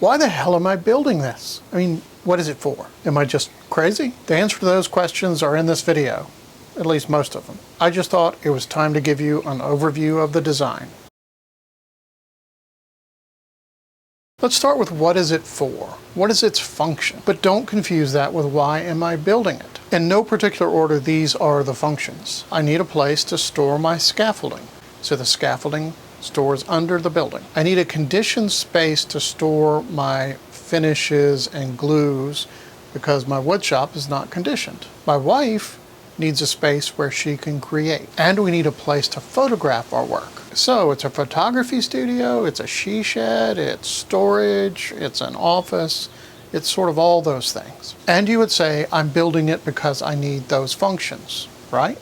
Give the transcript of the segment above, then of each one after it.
Why the hell am I building this? I mean, what is it for? Am I just crazy? The answer to those questions are in this video, at least most of them. I just thought it was time to give you an overview of the design. Let's start with what is it for? What is its function? But don't confuse that with why am I building it? In no particular order, these are the functions. I need a place to store my scaffolding, so the scaffolding stores under the building. I need a conditioned space to store my finishes and glues because my wood shop is not conditioned. My wife needs a space where she can create. And we need a place to photograph our work. So it's a photography studio, it's a she shed, it's storage, it's an office, it's sort of all those things. And you would say, I'm building it because I need those functions, right?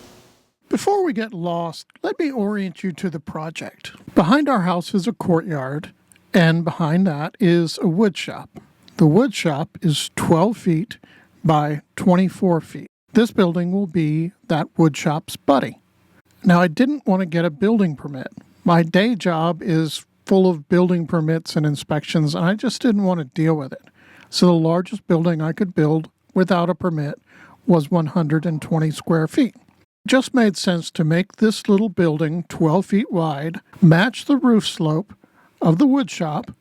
Before we get lost, let me orient you to the project. Behind our house is a courtyard, and behind that is a wood shop. The wood shop is 12 feet by 24 feet. This building will be that wood shop's buddy. Now, I didn't want to get a building permit. My day job is full of building permits and inspections, and I just didn't want to deal with it. So the largest building I could build without a permit was 120 square feet. It just made sense to make this little building 12 feet wide, match the roof slope of the wood shop,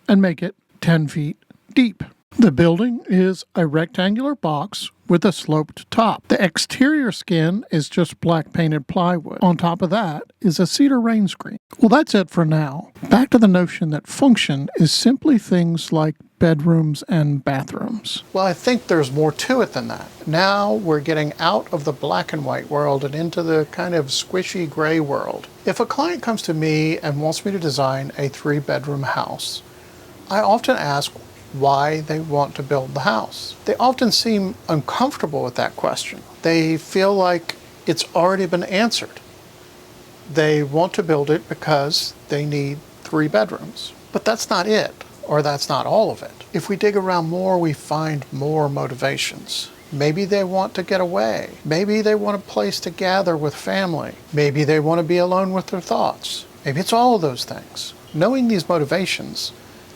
and make it 10 feet deep. The building is a rectangular box with a sloped top. The exterior skin is just black painted plywood. On top of that is a cedar rain screen. Well, that's it for now. Back to the notion that function is simply things like bedrooms and bathrooms. Well, I think there's more to it than that. Now we're getting out of the black and white world and into the kind of squishy gray world. If a client comes to me and wants me to design a 3-bedroom house, I often ask why they want to build the house. They often seem uncomfortable with that question. They feel like it's already been answered. They want to build it because they need 3 bedrooms. But that's not it, or that's not all of it. If we dig around more, we find more motivations. Maybe they want to get away. Maybe they want a place to gather with family. Maybe they want to be alone with their thoughts. Maybe it's all of those things. Knowing these motivations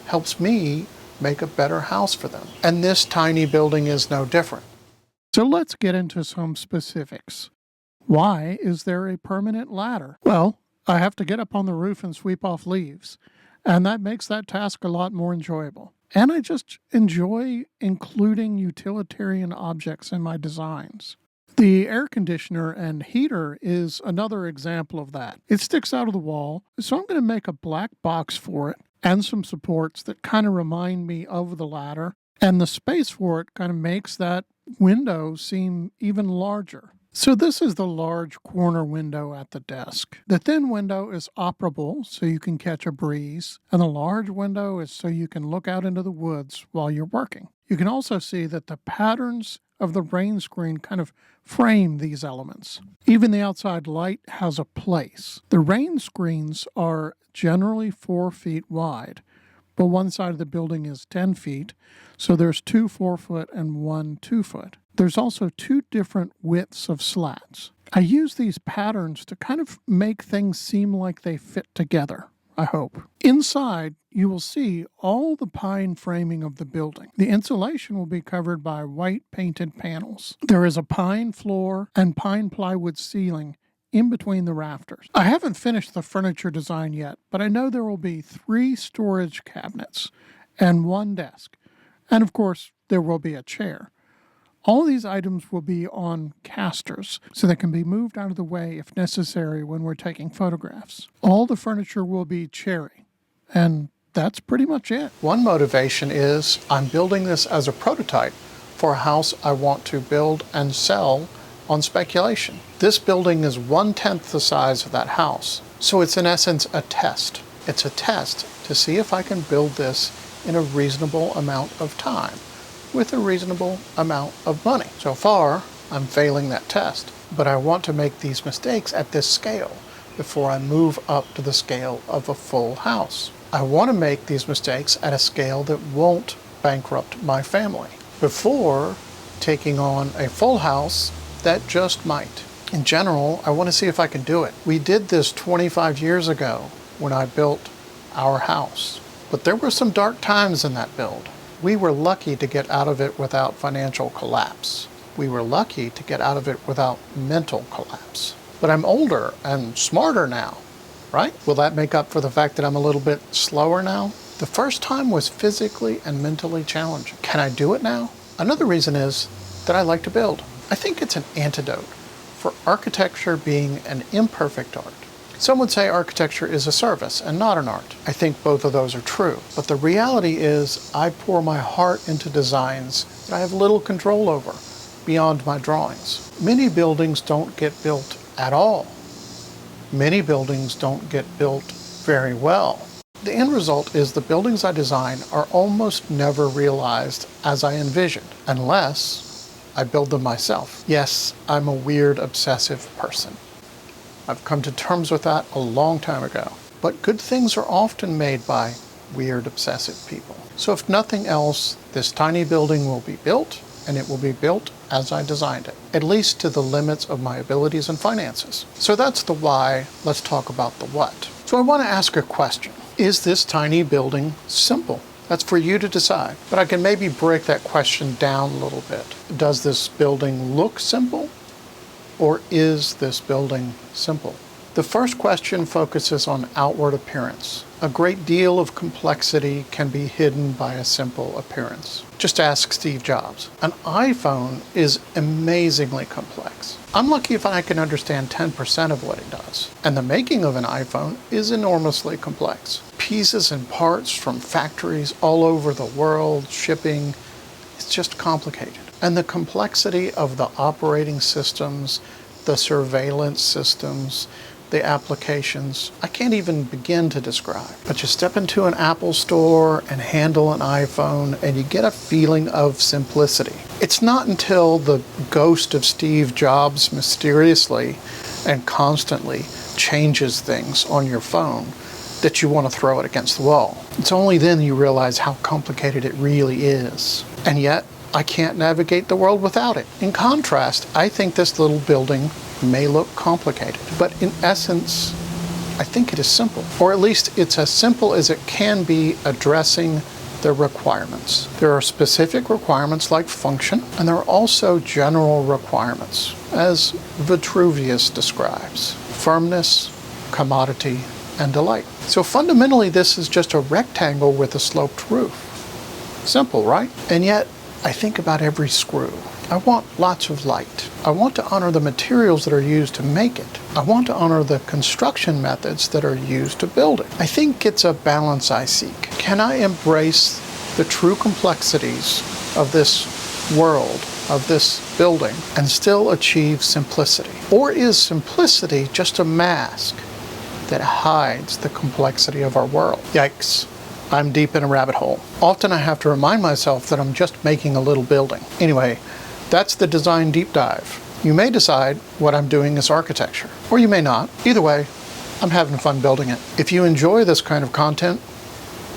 helps me make a better house for them. And this tiny building is no different. So let's get into some specifics. Why is there a permanent ladder? Well, I have to get up on the roof and sweep off leaves, and that makes that task a lot more enjoyable. And I just enjoy including utilitarian objects in my designs. The air conditioner and heater is another example of that. It sticks out of the wall, so I'm going to make a black box for it and some supports that kind of remind me of the ladder. And the space for it kind of makes that window seem even larger. So this is the large corner window at the desk. The thin window is operable so you can catch a breeze, and the large window is so you can look out into the woods while you're working. You can also see that the patterns of the rain screen kind of frame these elements. Even the outside light has a place. The rain screens are generally 4 feet wide, but one side of the building is 10 feet, so there's 2 4-foot and 1 2-foot. There's also 2 different widths of slats. I use these patterns to kind of make things seem like they fit together, I hope. Inside, you will see all the pine framing of the building. The insulation will be covered by white painted panels. There is a pine floor and pine plywood ceiling in between the rafters. I haven't finished the furniture design yet, but I know there will be 3 storage cabinets and 1 desk. And of course, there will be a chair. All of these items will be on casters, so they can be moved out of the way if necessary when we're taking photographs. All the furniture will be cherry, and that's pretty much it. One motivation is I'm building this as a prototype for a house I want to build and sell on speculation. This building is 1/10 the size of that house, so it's in essence a test. It's a test to see if I can build this in a reasonable amount of time, with a reasonable amount of money. So far, I'm failing that test, but I want to make these mistakes at this scale before I move up to the scale of a full house. I want to make these mistakes at a scale that won't bankrupt my family before taking on a full house that just might. In general, I want to see if I can do it. We did this 25 years ago when I built our house. But there were some dark times in that build. We were lucky to get out of it without financial collapse. We were lucky to get out of it without mental collapse. But I'm older and smarter now, right? Will that make up for the fact that I'm a little bit slower now? The first time was physically and mentally challenging. Can I do it now? Another reason is that I like to build. I think it's an antidote for architecture being an imperfect art. Some would say architecture is a service and not an art. I think both of those are true. But the reality is I pour my heart into designs that I have little control over beyond my drawings. Many buildings don't get built at all. Many buildings don't get built very well. The end result is the buildings I design are almost never realized as I envisioned, unless I build them myself. Yes, I'm a weird, obsessive person. I've come to terms with that a long time ago. But good things are often made by weird, obsessive people. So if nothing else, this tiny building will be built, and it will be built as I designed it, at least to the limits of my abilities and finances. So that's the why. Let's talk about the what. So I want to ask a question. Is this tiny building simple? That's for you to decide. But I can maybe break that question down a little bit. Does this building look simple? Or is this building simple? The first question focuses on outward appearance. A great deal of complexity can be hidden by a simple appearance. Just ask Steve Jobs. An iPhone is amazingly complex. I'm lucky if I can understand 10% of what it does. And the making of an iPhone is enormously complex. Pieces and parts from factories all over the world, shipping, it's just complicated. And the complexity of the operating systems, the surveillance systems, the applications, I can't even begin to describe. But you step into an Apple store and handle an iPhone and you get a feeling of simplicity. It's not until the ghost of Steve Jobs mysteriously and constantly changes things on your phone that you want to throw it against the wall. It's only then you realize how complicated it really is. And yet, I can't navigate the world without it. In contrast, I think this little building may look complicated, but in essence, I think it is simple. Or at least it's as simple as it can be addressing the requirements. There are specific requirements like function, and there are also general requirements, as Vitruvius describes: firmness, commodity, and delight. So fundamentally, this is just a rectangle with a sloped roof. Simple, right? And yet, I think about every screw. I want lots of light. I want to honor the materials that are used to make it. I want to honor the construction methods that are used to build it. I think it's a balance I seek. Can I embrace the true complexities of this world, of this building, and still achieve simplicity? Or is simplicity just a mask that hides the complexity of our world? Yikes. I'm deep in a rabbit hole. Often I have to remind myself that I'm just making a little building. Anyway, that's the design deep dive. You may decide what I'm doing is architecture, or you may not. Either way, I'm having fun building it. If you enjoy this kind of content,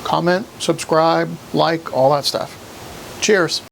comment, subscribe, like, all that stuff. Cheers.